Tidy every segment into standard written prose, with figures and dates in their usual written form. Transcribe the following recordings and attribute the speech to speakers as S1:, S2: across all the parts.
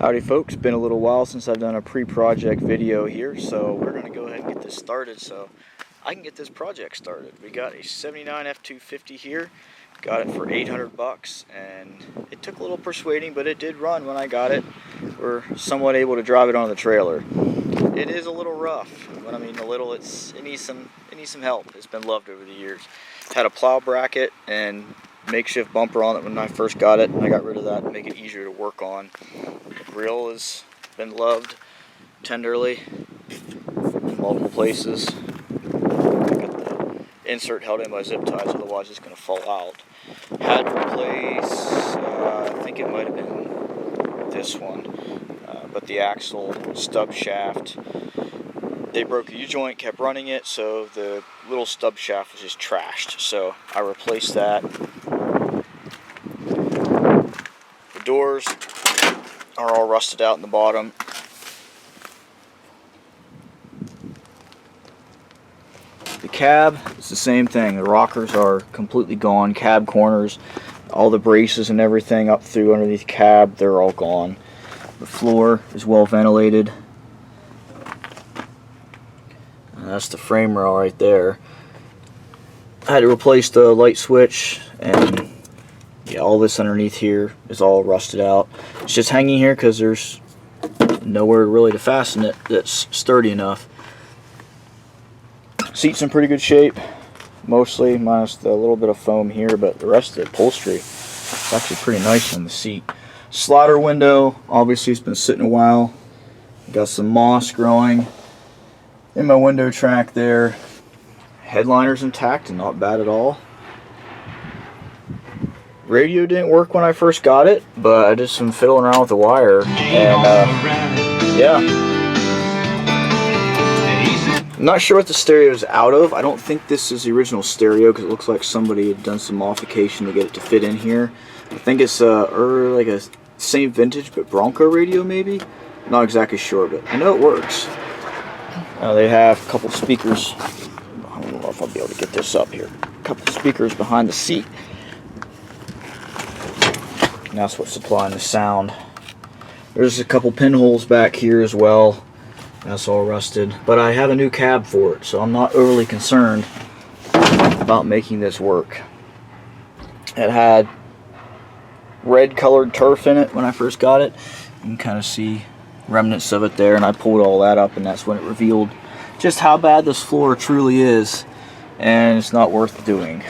S1: Howdy folks, been a little while since I've done a pre-project video here, so we're going to go ahead and get this started so I can get this project started. We got a 79 F250 here, got it for 800 bucks, and it took a little persuading, but it did run when I got it. We're somewhat able to drive it on the trailer. It is a little rough. When I mean a little, it needs some help. It's been loved over the years. Had a plow bracket and makeshift bumper on it when I first got it. I got rid of that to make it easier to work on. The grill has been loved tenderly in multiple places. I got the insert held in by zip ties, otherwise it's going to fall out. Had to replace, I think it might have been this one, but the axle stub shaft. They broke a U-joint, kept running it, so the little stub shaft was just trashed. So I replaced that. The doors are all rusted out in the bottom. The cab is the same thing. The rockers are completely gone. Cab corners, all the braces and everything up through underneath the cab, they're all gone. The floor is well ventilated. That's the frame rail right there. I had to replace the light switch, and yeah, all this underneath here is all rusted out. It's just hanging here because there's nowhere really to fasten it that's sturdy enough. Seat's in pretty good shape, mostly, minus the little bit of foam here, but the rest of the upholstery is actually pretty nice on the seat. Slider window, obviously it's been sitting a while. Got some moss growing in my window track there. Headliner's intact and not bad at all. Radio didn't work when I first got it, but I did some fiddling around with the wire, and yeah. I'm not sure what the stereo is out of. I don't think this is the original stereo because it looks like somebody had done some modification to get it to fit in here. I think it's like a same vintage but Bronco radio maybe. Not exactly sure, but I know it works. They have a couple speakers. I don't know if I'll be able to get this up here. A couple speakers behind the seat. And that's what's supplying the sound. There's a couple pinholes back here as well. That's all rusted. But I have a new cab for it, so I'm not overly concerned about making this work. It had red colored turf in it when I first got it. You can kind of see remnants of it there, and I pulled all that up, and that's when it revealed just how bad this floor truly is, and it's not worth doing.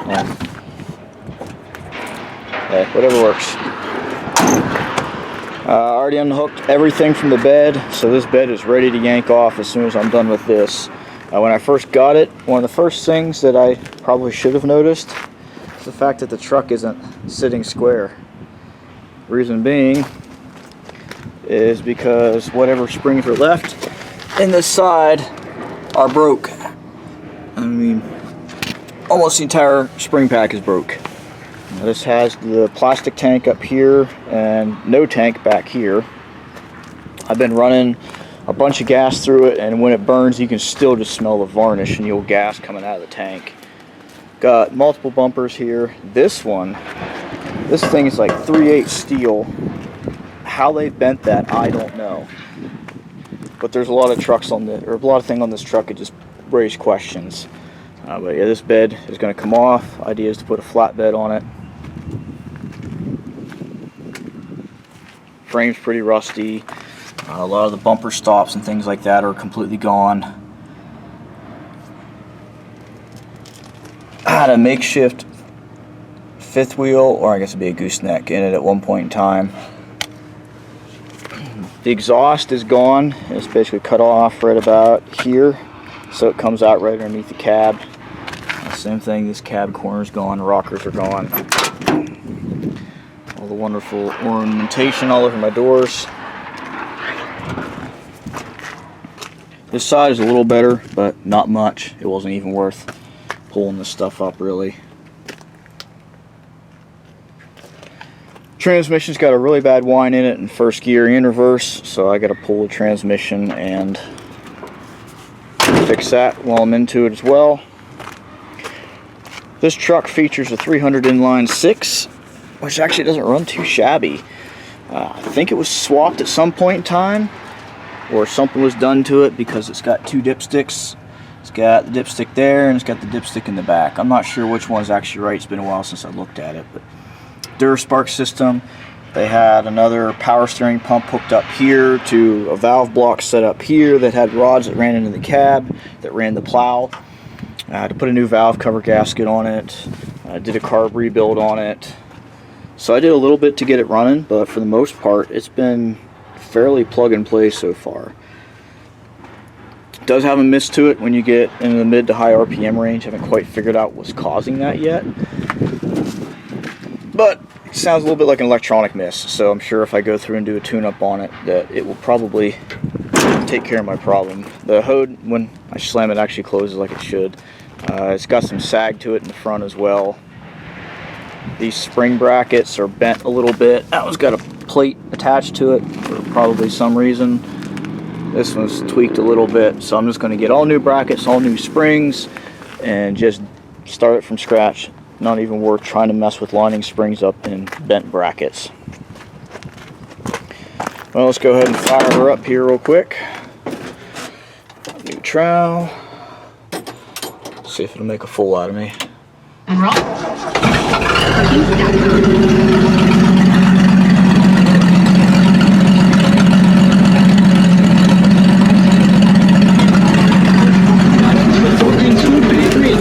S1: Yeah. Hey, whatever works. I already unhooked everything from the bed, so this bed is ready to yank off as soon as I'm done with this. When I first got it, one of the first things that I probably should have noticed is the fact that the truck isn't sitting square. Reason being is because whatever springs are left in this side are broke. I mean, almost the entire spring pack is broke. Now, this has the plastic tank up here and no tank back here. I've been running a bunch of gas through it, and when it burns you can still just smell the varnish and the old gas coming out of the tank. Got multiple bumpers here. This thing is like 3/8 steel. How they bent that, I don't know. But there's a lot of trucks on the, or a lot of things on this truck that just raise questions. But yeah, this bed is going to come off. Idea is to put a flat bed on it. Frame's pretty rusty. A lot of the bumper stops and things like that are completely gone. I had a makeshift fifth wheel, or I guess it'd be a gooseneck, in it at one point in time. The exhaust is gone. It's basically cut off right about here, so it comes out right underneath the cab. Same thing, this cab corner is gone, rockers are gone. All the wonderful ornamentation all over my doors. This side is a little better, but not much. It wasn't even worth pulling this stuff up, really. Transmission's got a really bad whine in it in first gear and reverse, so I got to pull the transmission and fix that while I'm into it as well. This truck features a 300 inline 6 which actually doesn't run too shabby. I think it was swapped at some point in time, or something was done to it, because it's got two dipsticks. It's got the dipstick there and it's got the dipstick in the back. I'm not sure which one's actually right. It's been a while since I looked at it. But Duraspark system. They had another power steering pump hooked up here to a valve block set up here that had rods that ran into the cab that ran the plow. I had to put a new valve cover gasket on it. I did a carb rebuild on it. So I did a little bit to get it running, but for the most part it's been fairly plug and play so far. It does have a miss to it when you get into the mid to high RPM range. I haven't quite figured out what's causing that yet. But it sounds a little bit like an electronic miss, so I'm sure if I go through and do a tune-up on it that it will probably take care of my problem. The hood, when I slam it, actually closes like it should. It's got some sag to it in the front as well. These spring brackets are bent a little bit. That one's got a plate attached to it for probably some reason. This one's tweaked a little bit, so I'm just going to get all new brackets, all new springs, and just start it from scratch. Not even worth trying to mess with lining springs up in bent brackets. Well, let's go ahead and fire her up here real quick. New trowel. See if it'll make a fool out of me.
S2: And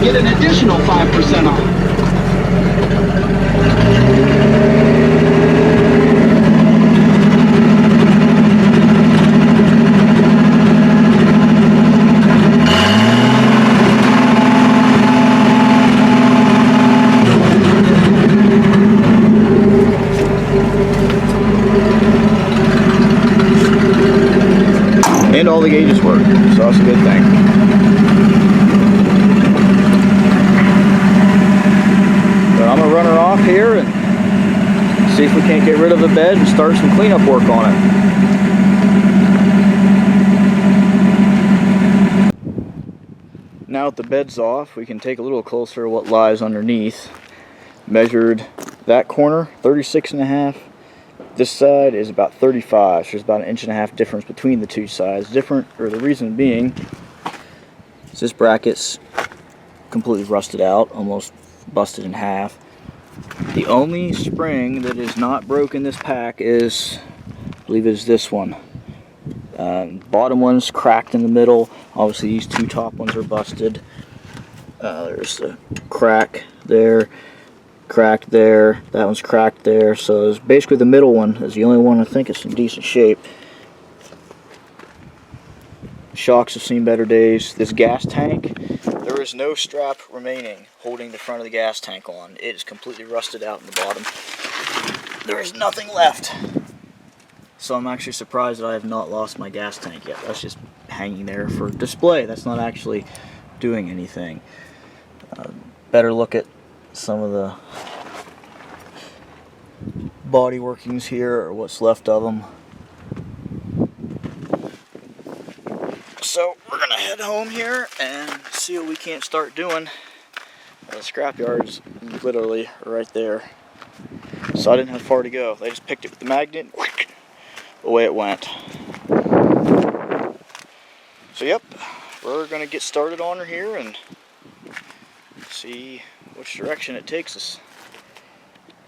S2: get an additional 5% off.
S1: And all the gauges work, so that's a good thing. But I'm going to run her off here and see if we can't get rid of the bed and start some cleanup work on it. Now that the bed's off, we can take a little closer at what lies underneath. Measured that corner, 36.5. This side is about 35, so there's about 1.5 inches difference between the two sides. The reason being is this bracket's completely rusted out, almost busted in half. The only spring that is not broken in this pack is, I believe it's this one. Bottom one's cracked in the middle. Obviously these two top ones are busted. There's the crack there. Cracked there, that one's cracked there, so it's basically the middle one is the only one I think is in decent shape. Shocks have seen better days. This gas tank, there is no strap remaining holding the front of the gas tank on. It is completely rusted out in the bottom. There is nothing left. So I'm actually surprised that I have not lost my gas tank yet. That's just hanging there for display. That's not actually doing anything. Better look at some of the body workings here, or what's left of them. So we're gonna head home here and see what we can't start doing. The scrapyard's literally right there, so I didn't have far to go. They just picked it with the magnet, away it went. So yep, we're gonna get started on her here and see which direction it takes us.